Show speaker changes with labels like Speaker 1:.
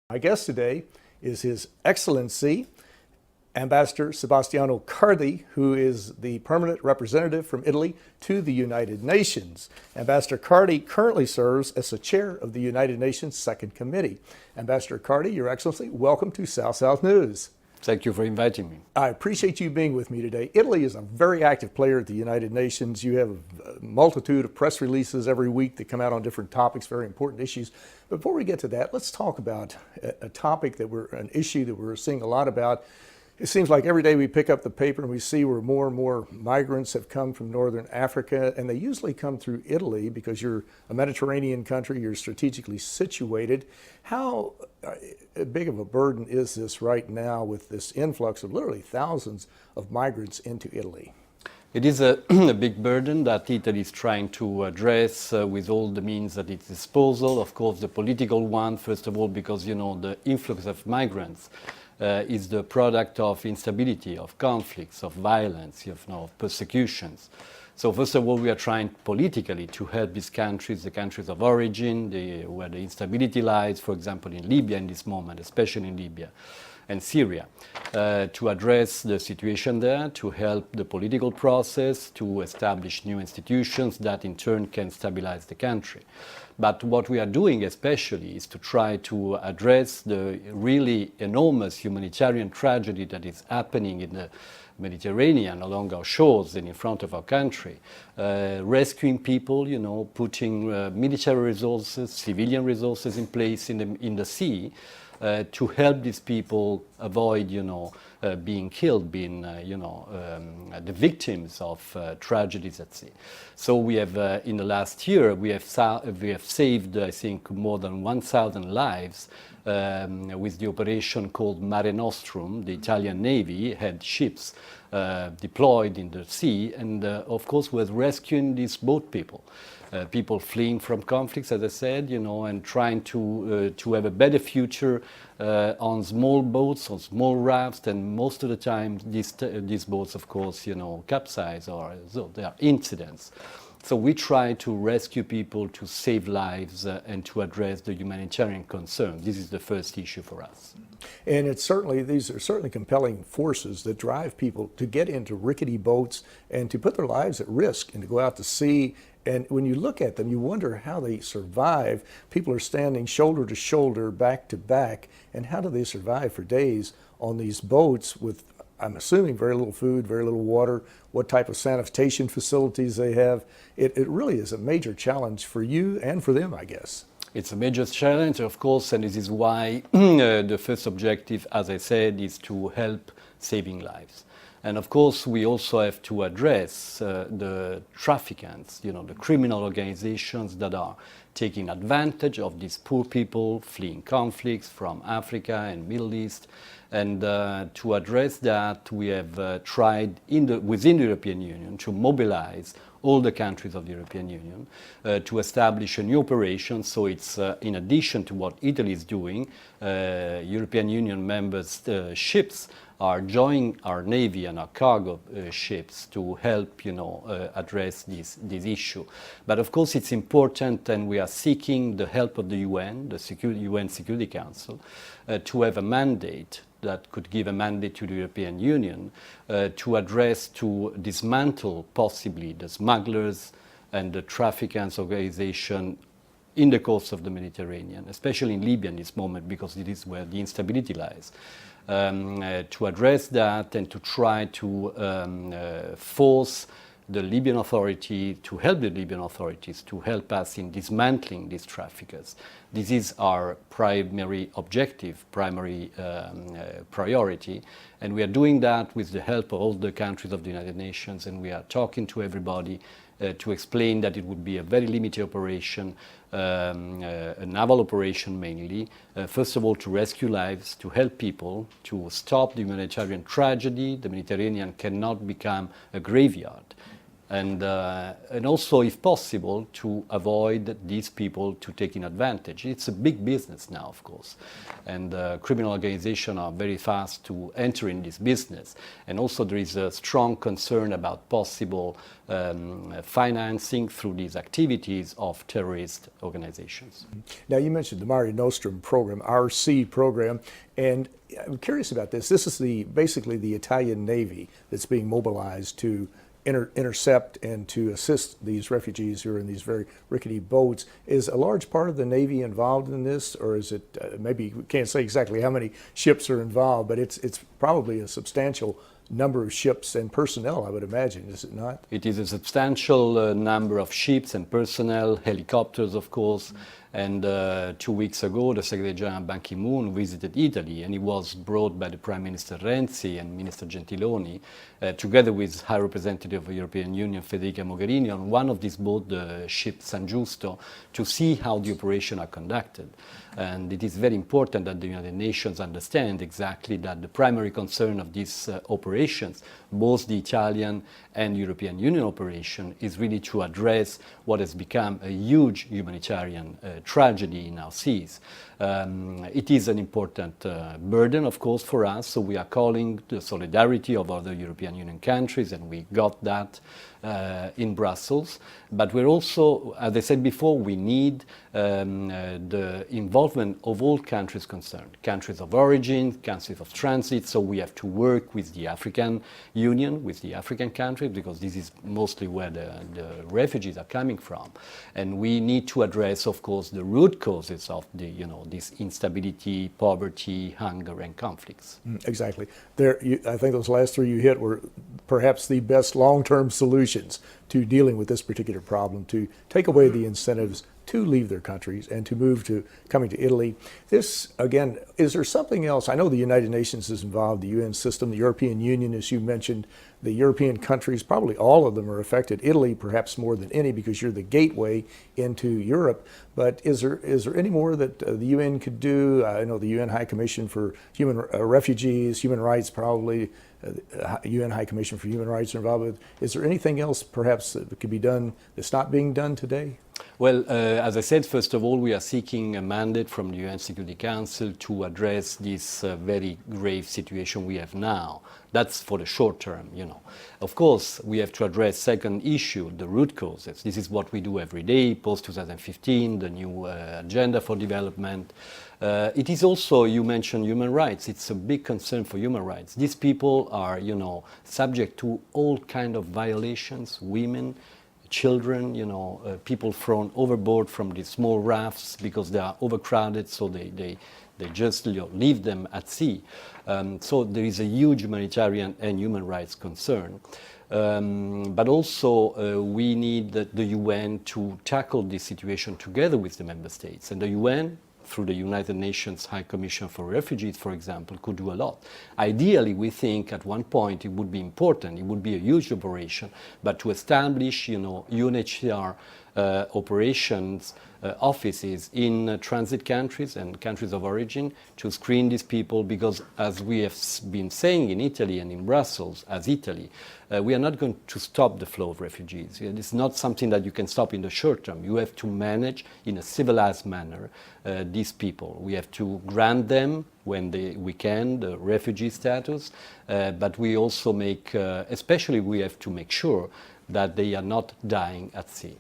Speaker 1: My guest today is His Excellency Ambassador Sebastiano Cardi, who is the permanent representative from Italy to the United Nations. Ambassador Cardi currently serves as the chair of the United Nations Second Committee. Ambassador Cardi, Your Excellency, welcome to South-South News.
Speaker 2: Thank you for inviting me.
Speaker 1: I appreciate you being with me today. Italy is a very active player at the United Nations. You have a multitude of press releases every week that come out on different topics, very important issues. Before we get to that, let's talk about an issue that we're seeing a lot about. It seems like every day we pick up the paper and we see where more and more migrants have come from Northern Africa, and they usually come through Italy because you're a Mediterranean country, you're strategically situated. How big of a burden is this right now with this influx of literally thousands of migrants into Italy?
Speaker 2: It is a, a big burden that Italy is trying to address with all the means at its disposal. Of course, the political one, first of all, because, you know, the influx of migrants is the product of instability, of conflicts, of violence, of persecutions. So first of all, we are trying politically to help these countries, the countries of origin, where the instability lies, for example, in Libya in this moment, especially in Libya and Syria, to address the situation there, to help the political process, to establish new institutions that in turn can stabilize the country. But what we are doing especially is to try to address the really enormous humanitarian tragedy that is happening in the Mediterranean along our shores and in front of our country, rescuing people, you know, putting military resources, civilian resources in place in the sea, to help these people avoid, being killed, being, the victims of tragedies at sea. So we have, in the last year, we have saved, I think, more than 1,000 lives with the operation called Mare Nostrum. The Italian Navy had ships deployed in the sea, and of course was rescuing these boat people. People fleeing from conflicts, as I said, and trying to have a better future on small boats, on small rafts, and most of the time these boats, of course, capsize, or so there are incidents. So we try to rescue people, to save lives, and to address the humanitarian concern. This is the first issue for us.
Speaker 1: And these are certainly compelling forces that drive people to get into rickety boats and to put their lives at risk and to go out to sea. And when you look at them, you wonder how they survive. People are standing shoulder to shoulder, back to back, and how do they survive for days on these boats with, I'm assuming, very little food, very little water, what type of sanitation facilities they have. It really is a major challenge for you and for them, I guess.
Speaker 2: It's a major challenge, of course, and this is why the first objective, as I said, is to help saving lives. And of course, we also have to address the traffickants, the criminal organizations that are taking advantage of these poor people fleeing conflicts from Africa and Middle East. And to address that, we have tried within the European Union to mobilize all the countries of the European Union to establish a new operation. So it's in addition to what Italy is doing, European Union members' ships are joining our Navy and our cargo ships to help, address this issue. But of course it's important, and we are seeking the help of the UN, the UN Security Council, to have a mandate that could give a mandate to the European Union to dismantle possibly the smugglers and the traffickants organization in the coast of the Mediterranean, especially in Libya in this moment, because it is where the instability lies. To address that and to try to force the Libyan authority, to help the Libyan authorities to help us in dismantling these traffickers. This is our primary objective, primary priority, and we are doing that with the help of all the countries of the United Nations, and we are talking to everybody to explain that it would be a very limited operation, a naval operation mainly, first of all to rescue lives, to help people, to stop the humanitarian tragedy. The Mediterranean cannot become a graveyard. and also, if possible, to avoid these people to taking advantage. It's a big business now, of course, and criminal organizations are very fast to enter in this business. And also, there is a strong concern about possible financing through these activities of terrorist organizations.
Speaker 1: Now, you mentioned the Mare Nostrum program, RC program, and I'm curious about this. This is basically the Italian Navy that's being mobilized to intercept and to assist these refugees who are in these very rickety boats. Is a large part of the Navy involved in this, or is it, maybe we can't say exactly how many ships are involved, but it's probably a substantial number of ships and personnel, I would imagine, is it not?
Speaker 2: It is a substantial number of ships and personnel, helicopters, of course. And 2 weeks ago, the Secretary General Ban Ki-moon visited Italy, and he was brought by the Prime Minister Renzi and Minister Gentiloni, together with High Representative of the European Union, Federica Mogherini, on one of these boats, the ship San Giusto, to see how the operations are conducted. And it is very important that the United Nations understand exactly that the primary concern of these operations, both the Italian and European Union operation, is really to address what has become a huge humanitarian tragedy in our seas. It is an important burden, of course, for us, so we are calling the solidarity of other European Union countries, and we got that in Brussels. But we're also, as I said before, we need the involvement of all countries concerned, countries of origin, countries of transit, so we have to work with the African Union, with the African countries, because this is mostly where the refugees are coming from. And we need to address, of course, the root causes of this instability, poverty, hunger, and conflicts.
Speaker 1: Exactly. I think those last three you hit were perhaps the best long-term solutions to dealing with this particular problem, to take away the incentives to leave their countries and to move to coming to Italy. This, again, is there something else? I know the United Nations is involved, the UN system, the European Union, as you mentioned, the European countries, probably all of them are affected. Italy, perhaps more than any, because you're the gateway into Europe. But is there any more that the UN could do? I know the UN High Commission for Refugees, Human Rights, probably UN High Commission for Human Rights are involved with. Is there anything else perhaps that could be done that's not being done today?
Speaker 2: Well, as I said, first of all, we are seeking a mandate from the UN Security Council to address this very grave situation we have now. That's for the short term, Of course, we have to address second issue, the root causes. This is what we do every day, post-2015, the new agenda for development. It is also, you mentioned human rights. It's a big concern for human rights. These people are, subject to all kind of violations, women, children, people thrown overboard from these small rafts because they are overcrowded, so they just leave them at sea. So there is a huge humanitarian and human rights concern. But also we need the UN to tackle this situation together with the member states. And the UN, through the United Nations High Commission for Refugees, for example, could do a lot. Ideally, we think at one point it would be important, it would be a huge operation, but to establish, UNHCR operations offices in transit countries and countries of origin to screen these people, because as we have been saying in Italy and in Brussels, as Italy, we are not going to stop the flow of refugees. It's not something that you can stop in the short term. You have to manage in a civilized manner these people. We have to grant them, when we can, the refugee status, but we also especially we have to make sure that they are not dying at sea.